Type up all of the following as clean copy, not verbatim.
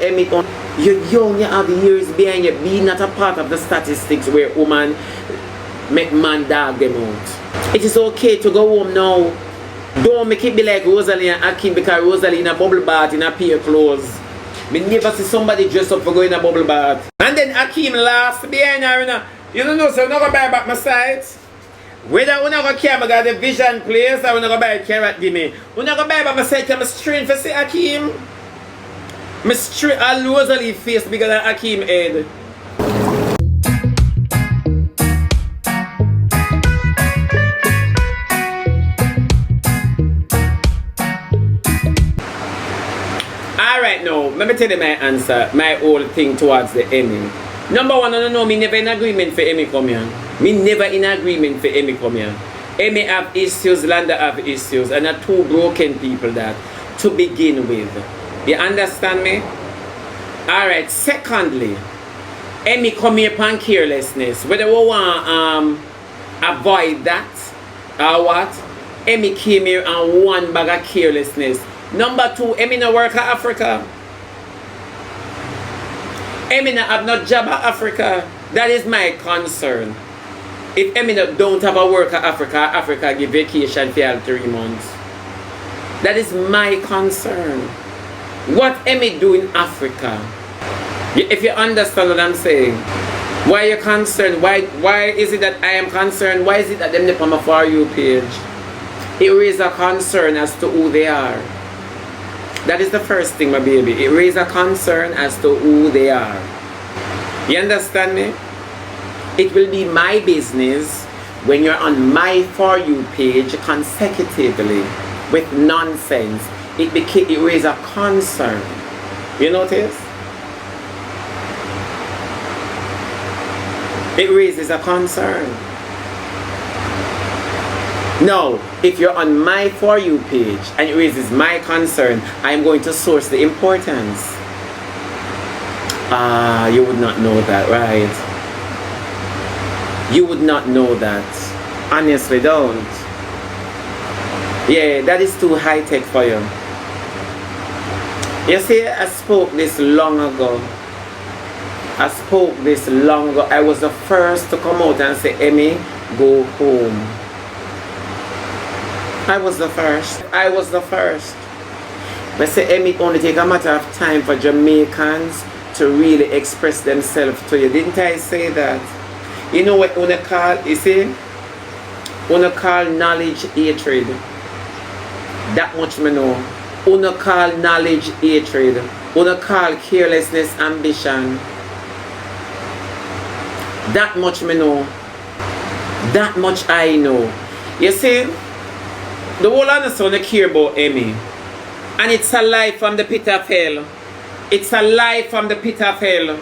Emmy, you're young, you have years behind you. Be not a part of the statistics where woman make man dog them out. It is okay to go home now. Don't make it be like Rosealee and Akean, because Rosealee in a bubble bath in a pair of clothes. Me never see somebody dressed up for going in a bubble bath. And then Akean last behind her, you don't know, so I'm not going to buy back my sites. Whether I'm not going to carry got the vision place or I'm not going to buy a carrot give me. I'm not going to buy back my site, I'm strained for say Akean. I'm straight, all Rosealee face bigger than Akean head. Alright now, let me tell you my answer, my whole thing towards the Emmy. Number one, no, me never in agreement for Emmy come here. Me never in agreement for Emmy come here. Emmy have issues, Landa have issues, and are two broken people that to begin with. You understand me? Alright, secondly, Emmy come here upon carelessness. Whether we want avoid that or what, Emmy came here and one bag of carelessness. Number two, Emmy no work at Africa. Emmy no have no job at Africa. That is my concern. If Emmy no don't have a work at Africa, Africa give vacation for all 3 months. That is my concern. What Emmy do in Africa? If you understand what I'm saying, why are you concerned? Why is it that I am concerned? Why is it that them dip on my For You page? It raises a concern as to who they are. That is the first thing, my baby. It raises a concern as to who they are. You understand me? It will be my business when you're on my For You page consecutively with nonsense. It raises a concern. You notice? It raises a concern. Now, if you're on my For You page and it raises my concern, I'm going to source the importance. You would not know that, right? You would not know that. Honestly, don't. Yeah, that is too high-tech for you. You see, I spoke this long ago. I spoke this long ago. I was the first to come out and say, Emmy, go home. I was the first. But say, Emmy, it only take a matter of time for Jamaicans to really express themselves to you. Didn't I say that? You know what una call, you see? Una call knowledge hatred. That much me know. Una call knowledge hatred. Una call carelessness ambition. That much me know. That much I know. You see? The whole honestly don't care about Emmy. And it's a lie from the pit of hell. It's a lie from the pit of hell.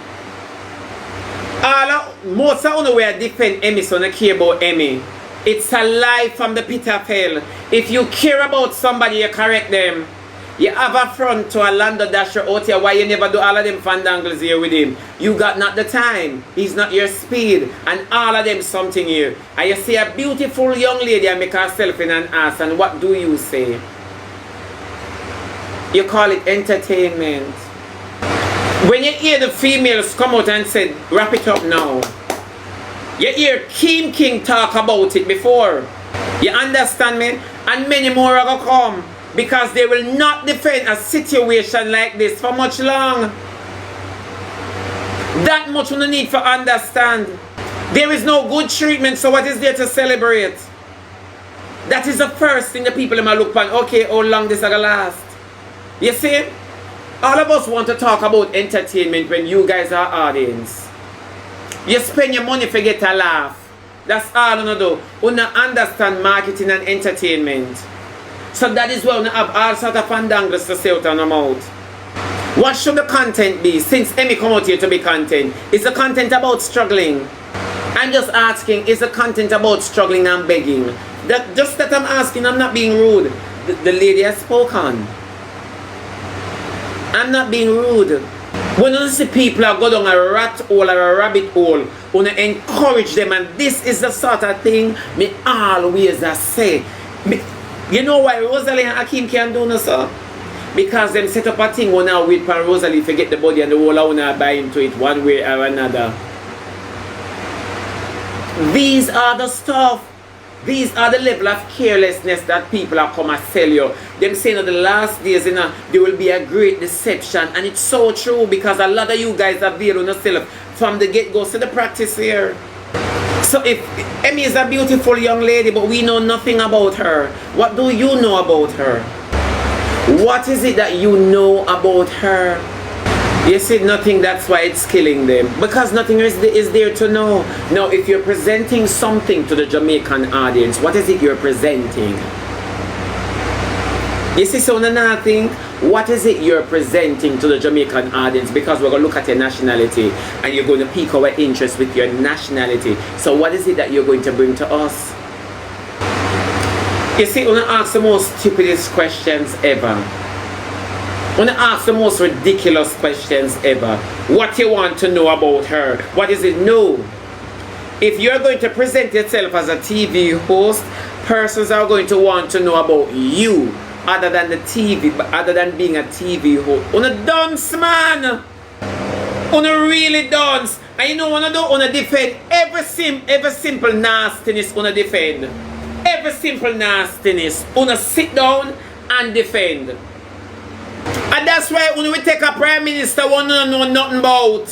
Most of the way I defend Emmy, so don't care about Emmy. It's a lie from the pit of hell. If you care about somebody, you correct them. You have a front to a Landa dasher out here. Why you never do all of them fandangles here with him? You got not the time. He's not your speed. And all of them something here. And you see a beautiful young lady and make herself in an ass. And what do you say? You call it entertainment. When you hear the females come out and say, wrap it up now. You hear King talk about it before. You understand me? And many more are going to come. Because they will not defend a situation like this for much long. That much we need to understand. There is no good treatment, so what is there to celebrate? That is the first thing the people in my look upon. Okay, how long this is going to last? You see? All of us want to talk about entertainment when you guys are audience. You spend your money for get a laugh. That's all you do. You don't understand marketing and entertainment. So that is why we have all sorts of fandangles to say out on the mouth. What should the content be? Since Emmy come out here to be content, is the content about struggling? I'm just asking, is the content about struggling and begging? Just that I'm asking, I'm not being rude. The lady has spoken. I'm not being rude. When you see people go down a rat hole or a rabbit hole, you encourage them, and this is the sort of thing me always say. You know why Rosealee and Akean can do no so? Because them set up a thing one now with Rosealee forget the body and the whole owner buy into it one way or another. These are the stuff. These are the level of carelessness that people are come and sell you. Them saying that the last days, you know, there will be a great deception. And it's so true because a lot of you guys have veiled on yourself from the get-go. So the practice here. So if Emmy is a beautiful young lady, but we know nothing about her, what do you know about her? What is it that you know about her? You see, nothing, that's why it's killing them. Because nothing is there to know. Now, if you're presenting something to the Jamaican audience, what is it you're presenting? You see, so nothing, what is it you're presenting to the Jamaican audience? Because we're going to look at your nationality and you're going to pique our interest with your nationality. So what is it that you're going to bring to us? You see, I'm going to ask the most stupidest questions ever. I want to ask the most ridiculous questions ever. What you want to know about her? What is it? No. If you're going to present yourself as a TV host, persons are going to want to know about you other than the TV, other than being a TV host. On a dance, man. On a really dance. And you know what I do? On a defend every simple nastiness on a defend. Every simple nastiness. On a sit down and defend. And that's why when we take a prime minister, we don't know nothing about.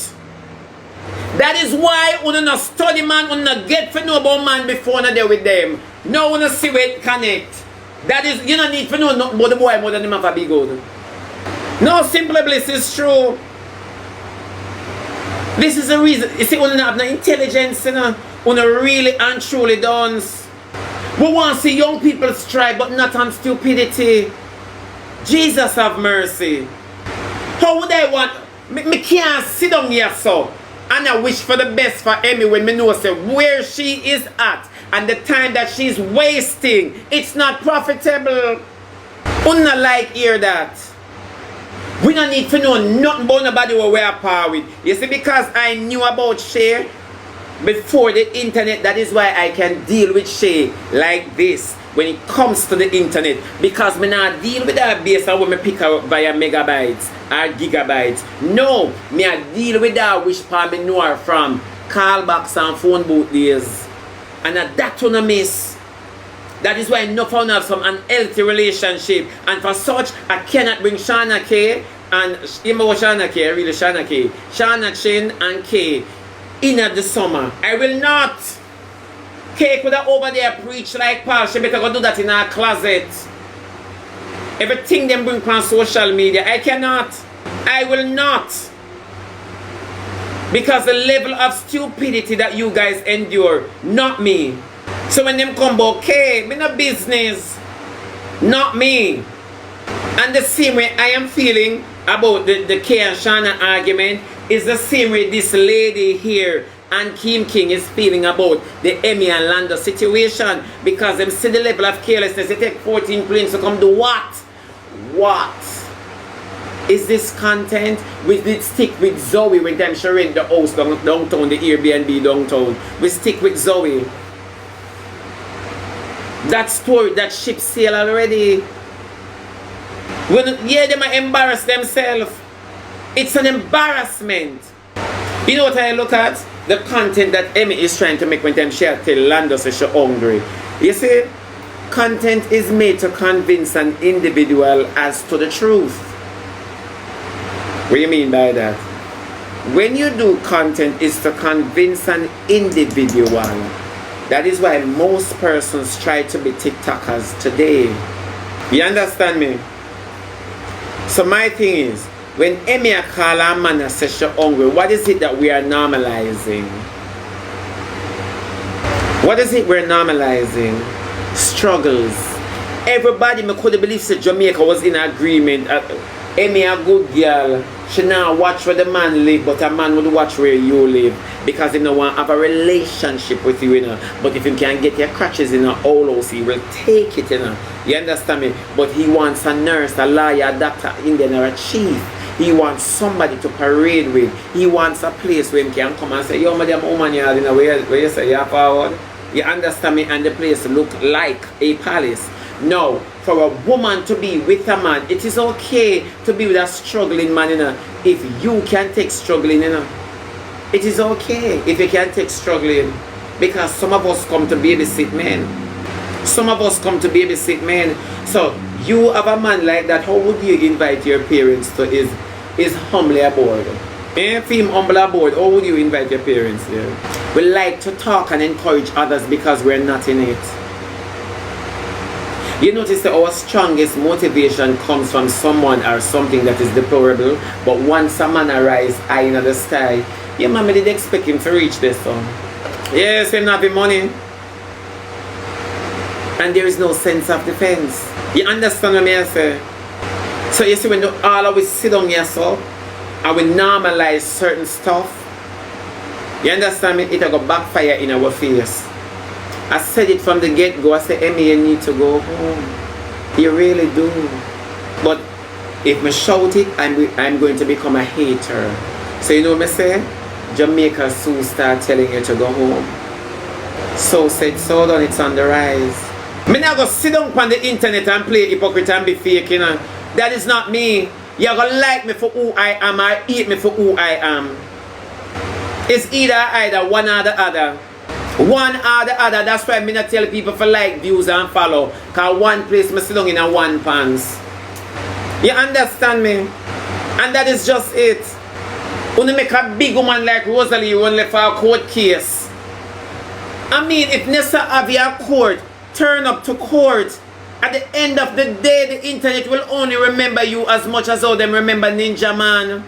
That is why we don't study man, we don't get to know about man before we deal with them. No one see where it connect. That is, you don't need to know nothing about the boy more than him have a big good. No, simply bliss is true. This is the reason. You see, we don't have no intelligence, you know. We don't really and truly dance. We want to see young people strive, but not on stupidity. Jesus have mercy. How would I want? Me can't sit down here so and I wish for the best for Emmy when me know say where she is at and the time that she's wasting. It's not profitable. Unna like hear that. We don't need to know nothing about nobody who we are par with. You see, because I knew about Shay before the internet, that is why I can deal with Shay like this. When it comes to the internet, because me not deal with that base and when me pick her up via megabytes or gigabytes. No, me I deal with that which part me know her from callbacks and phone booth days. And that one I miss. That is why no found have some unhealthy relationship. And for such, I cannot bring Shana K and Shana K, really Shana K, Shana Chin and K in at the summer. I will not. K could have over there preach like Paul. She better go do that in her closet. Everything them bring on social media. I cannot. I will not. Because the level of stupidity that you guys endure, not me. So when them come back, K, me no business. Not me. And the same way I am feeling about the K and Shana argument is the same way this lady here and Kim King is feeling about the Emmy and Landa situation, because them see the level of carelessness. They take 14 planes to come do what? What? Is this content? We did stick with Zoe when time she rent the house downtown, the Airbnb downtown. We stick with Zoe. That story, that ship sail already. Yeah, they might embarrass themselves. It's an embarrassment. You know what I look at? The content that Emmy is trying to make when time she tell Landa so she's hungry. You see, content is made to convince an individual as to the truth. What do you mean by that? When you do content, is to convince an individual. That is why most persons try to be TikTokers today. You understand me? So my thing is, when Emmy call her man and says she's hungry, what is it that we are normalizing? What is it we're normalizing? Struggles. Everybody me could believe that Jamaica was in agreement. Emmy a good girl. She now watch where the man live, but a man would watch where you live. Because he don't want to have a relationship with you, you know. But if he can get your crutches in a whole house, he will take it, you know. You understand me? But he wants a nurse, a lawyer, a doctor, Indian, or a chief. He wants somebody to parade with. He wants a place where he can come and say, yo, madam, woman, you know, where you say you're forward. You understand me? And the place look like a palace. No, for a woman to be with a man, it is okay to be with a struggling man, you know, if you can take struggling, you know. It is okay if you can take struggling, because some of us come to babysit men. Some of us come to babysit men. So you have a man like that, how would you invite your parents to is humbly aboard? If him humble aboard, how would you invite your parents there? We like to talk and encourage others because we're not in it. You notice that our strongest motivation comes from someone or something that is deplorable, but once a man arrives high in the sky, your mama did expect him to reach this song. Yes, him not the money. And there is no sense of defense. You understand what I say? So you see, when all of us sit down here so, and we normalize certain stuff, you understand me? It'll go backfire in our face. I said it from the get-go. I said, Emmy, you need to go home. You really do. But if I shout it, I'm going to become a hater. So you know what I say? Jamaica soon start telling you to go home. So said, so done, it's on the rise. Me not go sit down on the internet and play hypocrite and be fake, you know. That is not me. You're going to like me for who I am or hate me for who I am. It's either one or the other. One or the other. That's why I not tell people for like, views and follow. Because one place me sit down in a one pants. You understand me? And that is just it. When you make a big woman like Rosealee run left for a court case. I mean, if Nessa have your court, turn up to court. At the end of the day, the internet will only remember you as much as how them remember Ninja Man.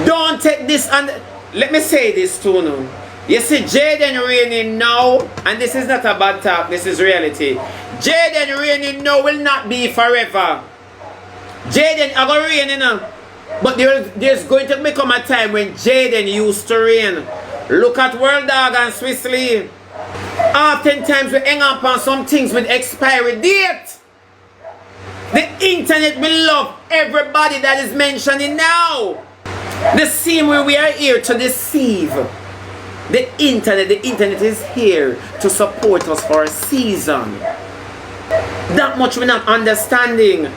Don't take this and let me say this too now. You see, Jaden reigning now, and this is not a bad talk, this is reality. Jaden reigning now will not be forever. Jaden are going to reign, you know. But there's going to become a time when Jaden used to reign. Look at World Dog and Rosealee. Oftentimes we hang up on some things with expiry date. The internet will love everybody that is mentioning now. The same way we are here to deceive. The internet is here to support us for a season. That much we're not understanding.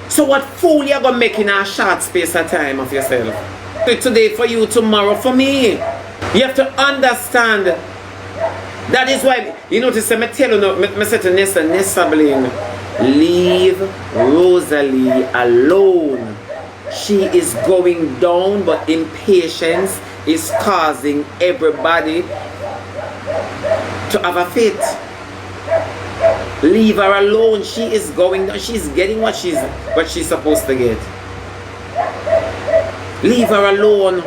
So what fool you gonna make in a short space of time of yourself? Today for you, tomorrow for me. You have to understand. That is why, you notice, I tell you now, I say to Nessa Bling, leave Rosealee alone. She is going down, but impatience is causing everybody to have a fit. Leave her alone. She is going down. She's getting what she's supposed to get. Leave her alone.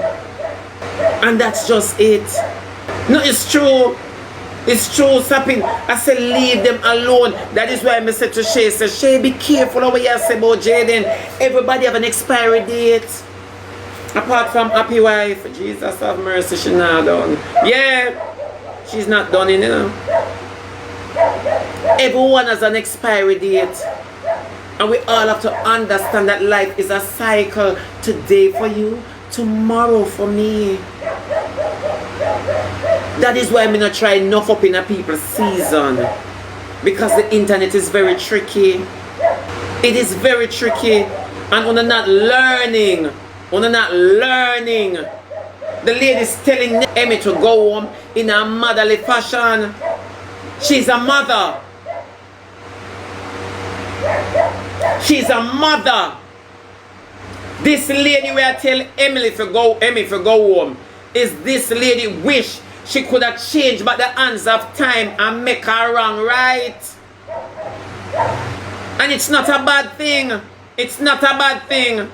And that's just it. No, it's true. It's true, Sapping. I said leave them alone. That is why I said to Shay, Shay, be careful of what you say about Jaden. Everybody have an expiry date. Apart from Happy Wife. Jesus have mercy, she's not done. Yeah, she's not done, you know. Everyone has an expiry date. And we all have to understand that life is a cycle. Today for you, tomorrow for me. That is why I'm not trying enough up in a people's season. Because the internet is very tricky. It is very tricky. And we're not learning. We're not learning. The lady is telling Emmy to go home in a motherly fashion. She's a mother. She's a mother. This lady where I tell Emmy to go home is this lady wish she could have changed back the hands of time and make her wrong right. And it's not a bad thing. It's not a bad thing.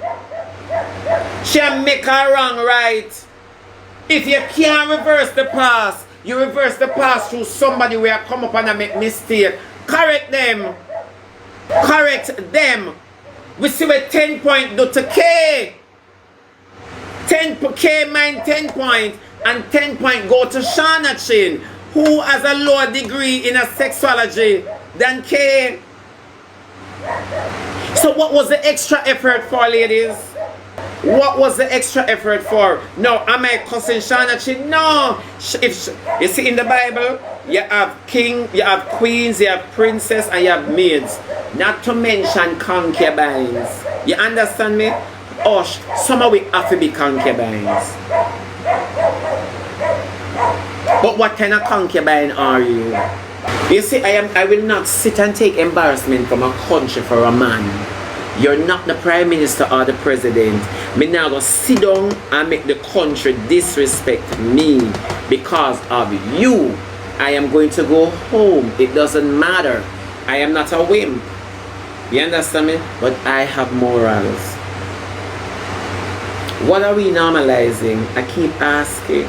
She make her wrong right. If you can't reverse the past, you reverse the past through somebody where come up and make mistake. Correct them. Correct them. We see what 10 point do to K. 10K mine 10 point and 10 point go to Shana Chin, who has a lower degree in a sexuology than K. So what was the extra effort for, ladies? What was the extra effort for? No, am I cussing Shana? No. You see in the Bible, you have king, you have queens, you have princess, and you have maids. Not to mention concubines. You understand me? Osh, some of we have to be concubines. But what kind of concubine are you? You see, I will not sit and take embarrassment from a country for a man. You're not the prime minister or the president. Me now go sit down and make the country disrespect me because of you. I am going to go home. It doesn't matter. I am not a wimp. You understand me? But I have morals. What are we normalizing? I keep asking.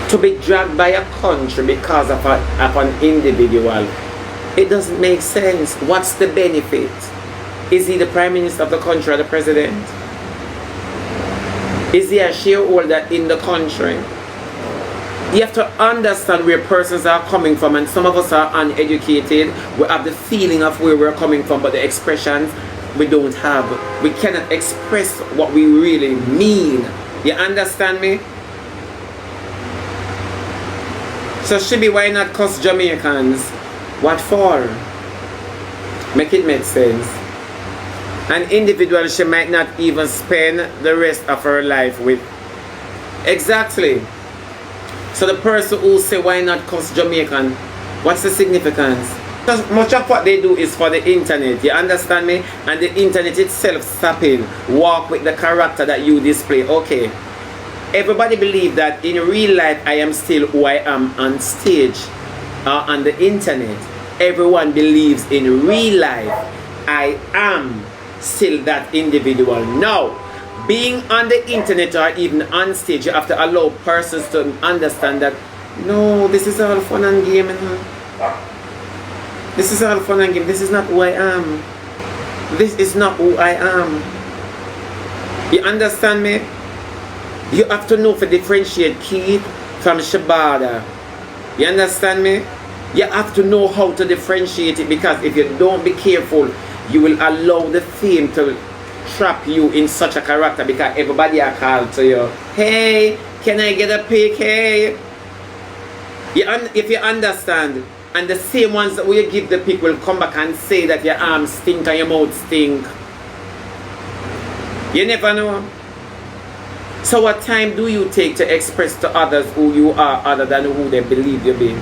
To be dragged by a country because of an individual. It doesn't make sense. What's the benefit? Is he the prime minister of the country or the president? Is he a shareholder in the country? You have to understand where persons are coming from, and some of us are uneducated. We have the feeling of where we're coming from, but the expressions we don't have. We cannot express what we really mean. You understand me? So Shibi, why not cuss Jamaicans? What for? Make it make sense. An individual she might not even spend the rest of her life with. Exactly. So the person who say why not cuss Jamaican, what's the significance? Because much of what they do is for the internet, you understand me? And the internet itself stopping, walk with the character that you display. Okay. Everybody believe that in real life I am still who I am on stage or on the internet. Everyone believes in real life I am still that individual. Now, being on the internet or even on stage, you have to allow persons to understand that no, this is all fun and game. This is all fun and game. This is not who I am. This is not who I am. You understand me? You have to know to differentiate Keith from Shebada. You understand me? You have to know how to differentiate it, because if you don't be careful, you will allow the fame to trap you in such a character, because everybody are called to you. Hey, can I get a pic? Hey. If you understand, and the same ones that will give the pic will come back and say that your arms stink and your mouth stink. You never know. So what time do you take to express to others who you are other than who they believe you be?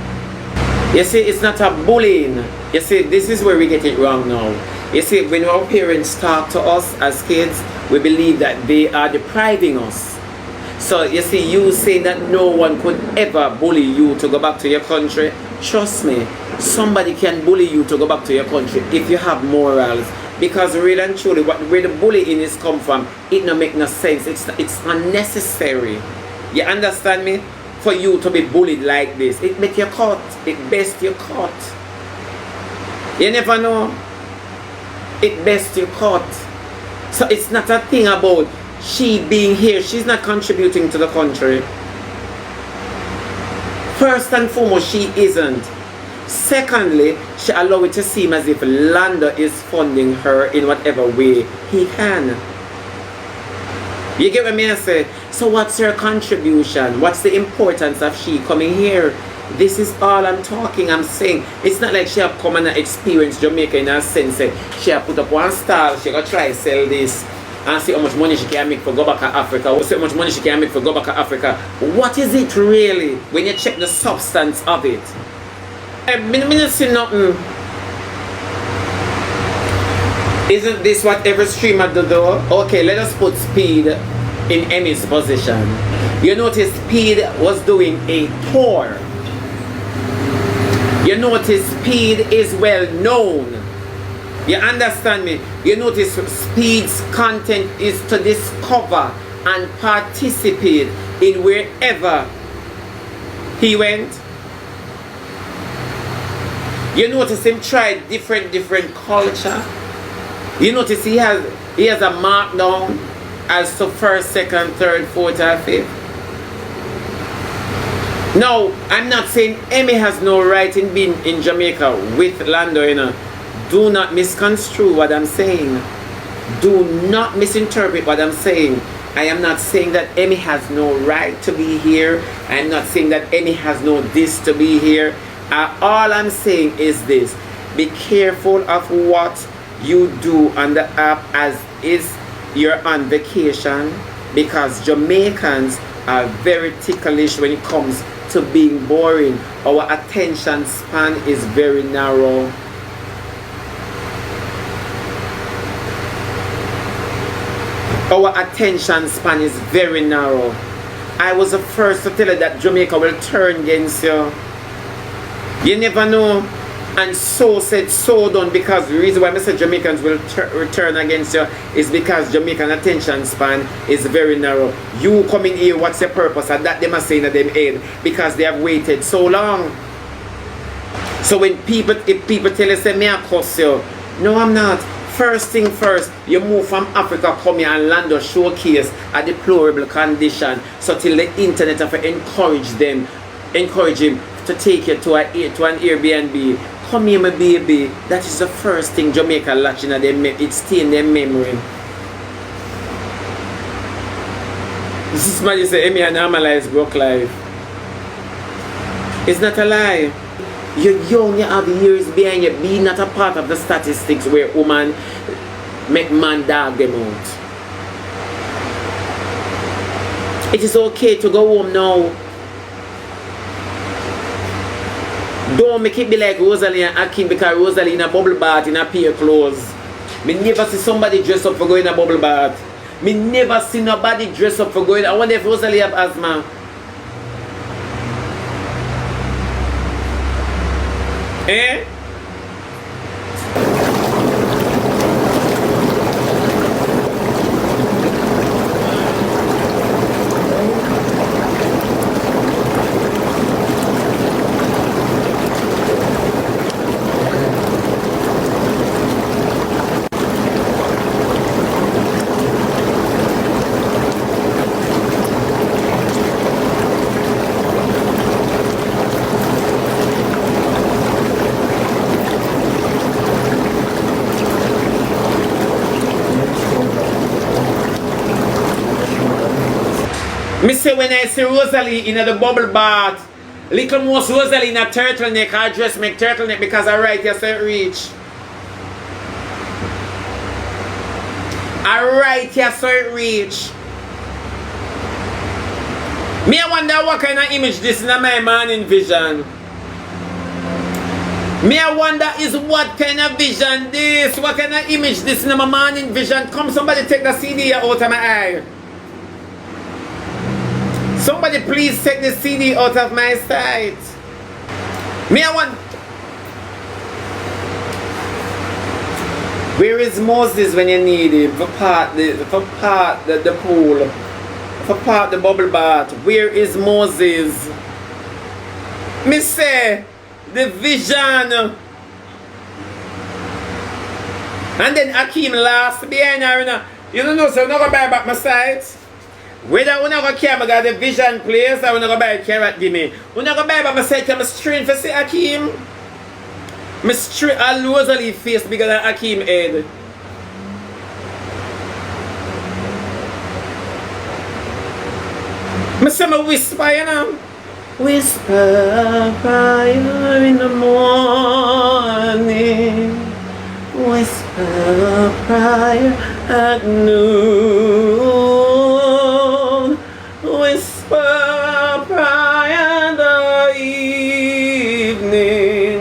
You see, it's not a bullying. You see, this is where we get it wrong now. You see, when our parents talk to us as kids, we believe that they are depriving us. So you see, you saying that no one could ever bully you to go back to your country. Trust me, somebody can bully you to go back to your country if you have morals. Because really and truly, where the bullying is come from, it don't make no sense. It's unnecessary. You understand me? For you to be bullied like this, it make you cut. It best you cut. You never know. It best you cut. So it's not a thing about she being here. She's not contributing to the country. First and foremost, she isn't. Secondly, she allow it to seem as if Landa is funding her in whatever way he can. You get what I say? So what's her contribution? What's the importance of she coming here? This is all I'm saying. It's not like she have come and experienced Jamaica in a sense. She have put up one stall, she gonna try sell this and see how much money she can make for go back to Africa. Or see how much money she can make for go back to Africa. What is it really when you check the substance of it? I don't see nothing. Isn't this what every streamer do though? Okay, let us put Speed in Emmy's position. You notice Speed was doing a tour. You notice Speed is well known. You understand me? You notice Speed's content is to discover and participate in wherever he went. You notice him try different culture. You notice he has a markdown as to first, second, third, fourth, or fifth. Now, I'm not saying Emmy has no right in being in Jamaica with Landa, you know. Do not misconstrue what I'm saying. Do not misinterpret what I'm saying. I am not saying that Emmy has no right to be here. I am not saying that Emmy has no this to be here. All I'm saying is this. Be careful of what you do on the app as is you're on vacation, because Jamaicans are very ticklish when it comes to being boring. Our attention span is very narrow. Our attention span is very narrow. I was the first to tell you that Jamaica will turn against you. You never know. And so said, so done, because the reason why I said Jamaicans will return against you is because Jamaican attention span is very narrow. You coming here, what's your purpose? And that they must say that them aid because they have waited so long. So when if people tell you, say, me I cuss you. No, I'm not. First thing first, you move from Africa, come here and land or showcase a deplorable condition. So till the internet have encourage him to take you to an Airbnb. Come here, my baby. That is the first thing Jamaica latching at them. It's still in their memory. This is what you say, Emmy and normalize broke life. It's not a lie. You're young, you have years behind you. Be not a part of the statistics where women make man dog them out. It is okay to go home now. Don't make it be like Rosealee and Akean, because Rosealee in a bubble bath in a pair of clothes. Me never see somebody dress up for going in a bubble bath. Me never see nobody dress up for going. I wonder if Rosealee have asthma. Eh? Me say when I see Rosealee in the bubble bath, little most Rosealee in a turtleneck, I dress make turtleneck because I right here so it reach. I right here so it reach. Me I wonder what kind of image this in my morning vision. Me I wonder is what kind of vision this, what kind of image this in my morning vision. Come somebody take the CD out of my eye. Somebody please take the CD out of my sight. Me I want. Where is Moses when you need him? For part the pool. For part the bubble bath. Where is Moses? Me say the vision. And then Akean last behind her. You don't know, so I'm not gonna buy back my sight. Whether we not go care about the vision place or we not go buy a carrot give me. We not go buy by myself, I'm strain for say Akean. My straight all Rosealee face bigger than Akean head. I say me whisper, you know. Whisper fire in the morning. Whisper prayer at noon. Whisper prayer in the evening.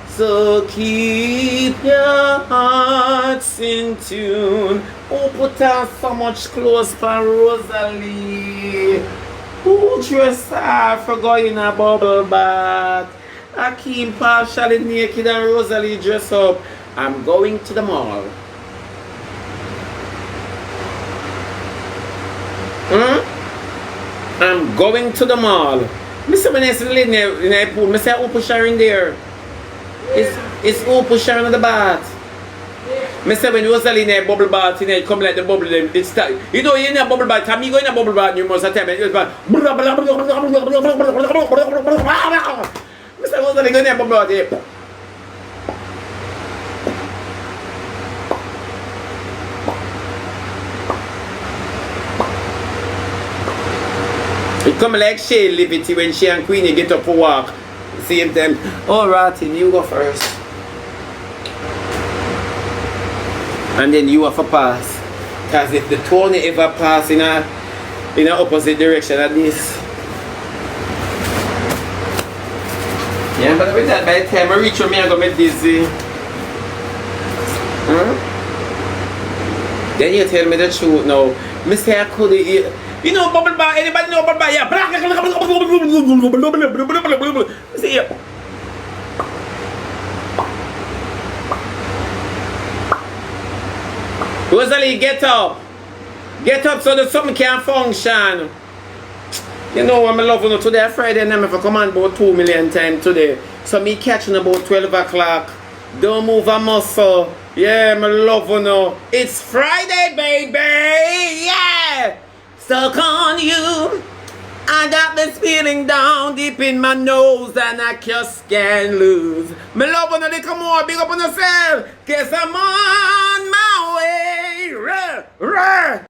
So keep your hearts in tune. Who put on so much clothes for Rosealee? Who dressed her for going in a bubble bath? Akean partially naked and Rosealee dress up. I'm going to the mall. I'm going to the mall. Mr. When I see the lady in the pool, I say, who push her in there? It's who push her in the bath. I say, when Rosealee in a bubble bath, it come like the bubble, it's time. You know, you're in a bubble bath, time you go in a bubble bath, you must have time. It's like, Mr. Rosealee go in a bubble bath. It come like Shay Liberty when she and Queenie get up for walk. Same time. Oh, Martin, you go first. And then you have to pass. Because if the Tony ever pass in a opposite direction at this. Yeah, but with that, by the time I reach me, I'm going to make dizzy. Then you tell me the truth now. Me say I could eat. You know bubble bar? Anybody know bubble bar? Yeah. See ya. Rosealee, get up. Get up so that something can function. You know what I love you today, Friday, and I'm going to come on about 2 million times today. So me catching about 12 o'clock. Don't move a muscle. Yeah, I love you. It's Friday, baby. Yeah. Stuck on you. I got this feeling down deep in my nose and I just can't lose. My love you, they come on, big up on yourself. Guess I'm on my way. Rah, rah.